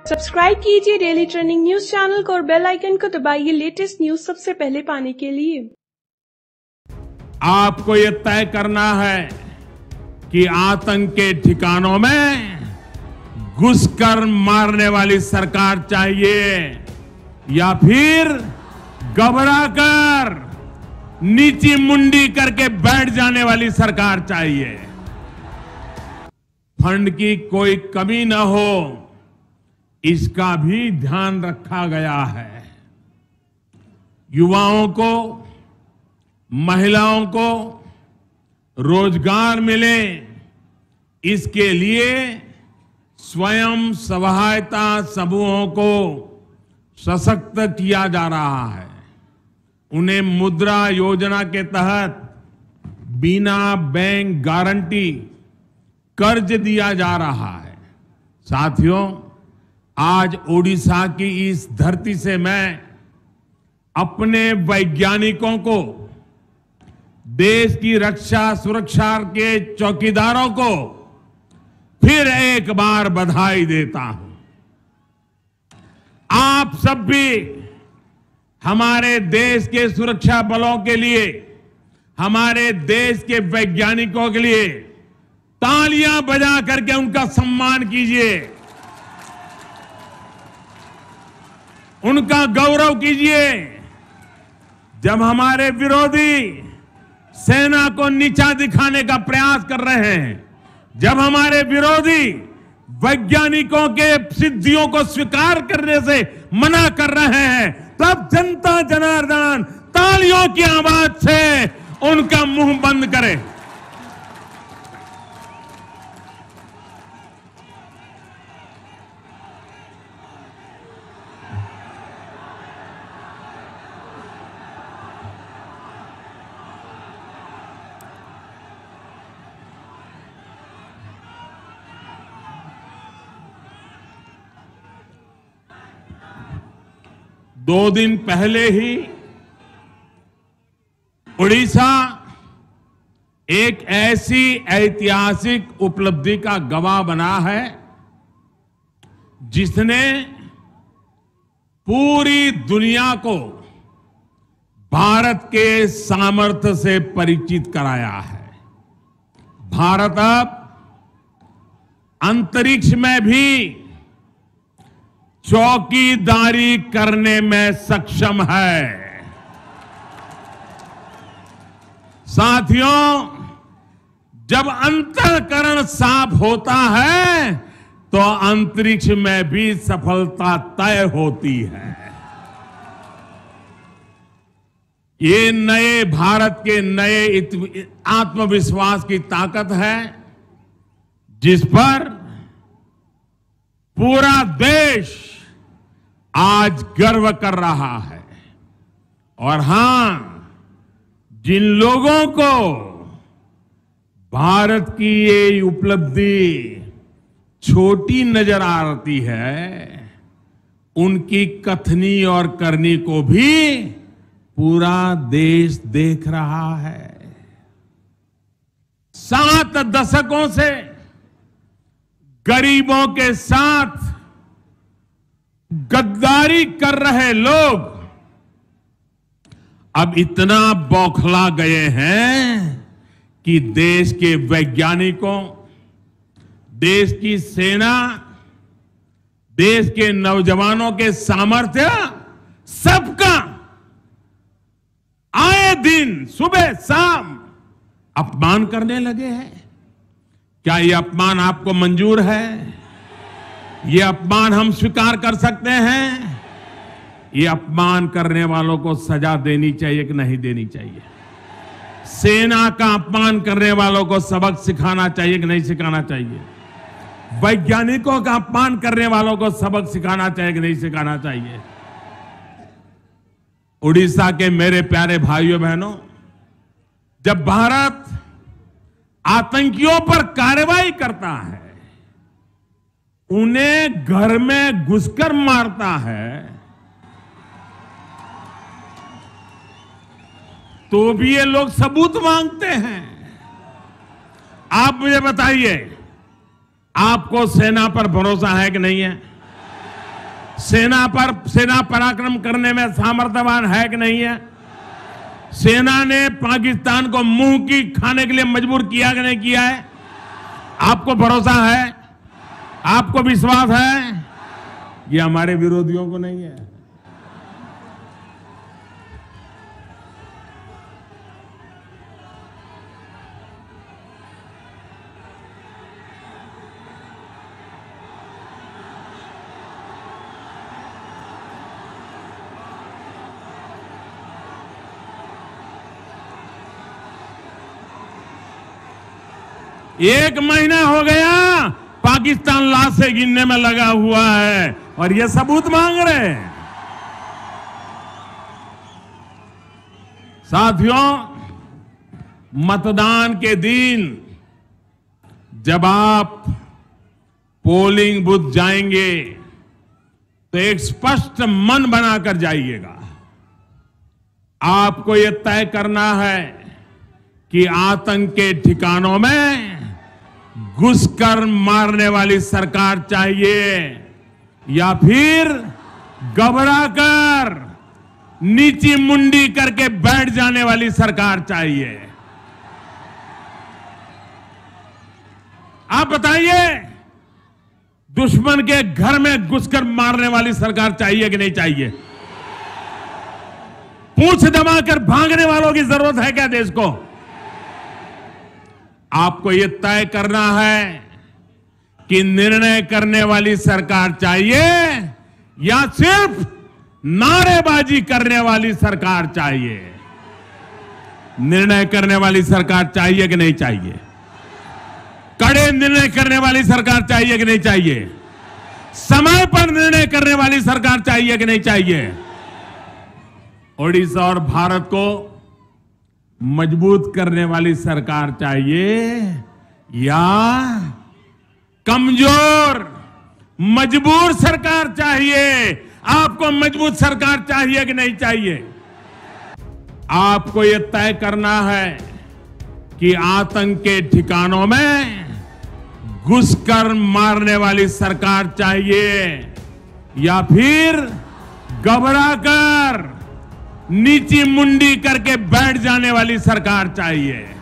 Subscribe कीजिए daily trending news channel को और बेल आइकन को दबाइए लेटेस्ट न्यूज सबसे पहले पाने के लिए। आपको यह तय करना है कि आतंक के ठिकानों में घुसकर मारने वाली सरकार चाहिए या फिर घबराकर नीची मुंडी करके बैठ जाने वाली सरकार चाहिए। फंड की कोई कमी न हो, इसका भी ध्यान रखा गया है। युवाओं को, महिलाओं को रोजगार मिले, इसके लिए स्वयं सहायता समूहों को सशक्त किया जा रहा है। उन्हें मुद्रा योजना के तहत बिना बैंक गारंटी कर्ज दिया जा रहा है। साथियों, आज ओडिशा की इस धरती से मैं अपने वैज्ञानिकों को, देश की रक्षा सुरक्षा के चौकीदारों को फिर एक बार बधाई देता हूं। आप सब भी हमारे देश के सुरक्षा बलों के लिए, हमारे देश के वैज्ञानिकों के लिए तालियां बजा करके उनका सम्मान कीजिए, उनका गौरव कीजिए। जब हमारे विरोधी सेना को नीचा दिखाने का प्रयास कर रहे हैं, जब हमारे विरोधी वैज्ञानिकों के सिद्धियों को स्वीकार करने से मना कर रहे हैं, तब जनता जनार्दन तालियों की आवाज से उनका मुंह बंद करे। दो दिन पहले ही उड़ीसा एक ऐसी ऐतिहासिक उपलब्धि का गवाह बना है जिसने पूरी दुनिया को भारत के सामर्थ्य से परिचित कराया है। भारत अब अंतरिक्ष में भी चौकीदारी करने में सक्षम है। साथियों, जब अंतःकरण साफ होता है तो अंतरिक्ष में भी सफलता तय होती है। ये नए भारत के नए आत्मविश्वास की ताकत है जिस पर पूरा देश आज गर्व कर रहा है। और हां, जिन लोगों को भारत की ये उपलब्धि छोटी नजर आती है, उनकी कथनी और करनी को भी पूरा देश देख रहा है। 7 दशकों से गरीबों के साथ गद्दारी कर रहे लोग अब इतना बौखला गए हैं कि देश के वैज्ञानिकों, देश की सेना, देश के नौजवानों के सामर्थ्य सबका आए दिन सुबह शाम अपमान करने लगे हैं। क्या यह अपमान आपको मंजूर है? ये अपमान हम स्वीकार कर सकते हैं? ये अपमान करने वालों को सजा देनी चाहिए कि नहीं देनी चाहिए? सेना का अपमान करने वालों को सबक सिखाना चाहिए कि नहीं सिखाना चाहिए? वैज्ञानिकों का अपमान करने वालों को सबक सिखाना चाहिए कि नहीं सिखाना चाहिए? उड़ीसा के मेरे प्यारे भाइयों बहनों, जब भारत आतंकियों पर कार्रवाई करता है, उन्हें घर में घुसकर मारता है, तो भी ये लोग सबूत मांगते हैं। आप मुझे बताइए, आपको सेना पर भरोसा है कि नहीं है? सेना पराक्रम करने में सामर्थ्यवान है कि नहीं है? सेना ने पाकिस्तान को मुंह की खाने के लिए मजबूर किया कि नहीं किया है? आपको भरोसा है? आपको विश्वास है? ये हमारे विरोधियों को नहीं है। एक महीना हो गया पाकिस्तान लाश से गिनने में लगा हुआ है और ये सबूत मांग रहे हैं। साथियों, मतदान के दिन जब आप पोलिंग बूथ जाएंगे तो एक स्पष्ट मन बनाकर जाइएगा। आपको यह तय करना है कि आतंक के ठिकानों में घुसकर मारने वाली सरकार चाहिए या फिर घबराकर नीची मुंडी करके बैठ जाने वाली सरकार चाहिए। आप बताइए, दुश्मन के घर में घुसकर मारने वाली सरकार चाहिए कि नहीं चाहिए? पूंछ दबाकर भागने वालों की जरूरत है क्या देश को? आपको यह तय करना है कि निर्णय करने वाली सरकार चाहिए या सिर्फ नारेबाजी करने वाली सरकार चाहिए। निर्णय करने वाली सरकार चाहिए कि नहीं चाहिए? कड़े निर्णय करने वाली सरकार चाहिए कि नहीं चाहिए? समय पर निर्णय करने वाली सरकार चाहिए कि नहीं चाहिए? ओडिशा और भारत को मजबूत करने वाली सरकार चाहिए या कमजोर मजबूर सरकार चाहिए? आपको मजबूत सरकार चाहिए कि नहीं चाहिए? आपको यह तय करना है कि आतंक के ठिकानों में घुसकर मारने वाली सरकार चाहिए या फिर घबराकर नीची मुंडी करके बैठ जाने वाली सरकार चाहिए।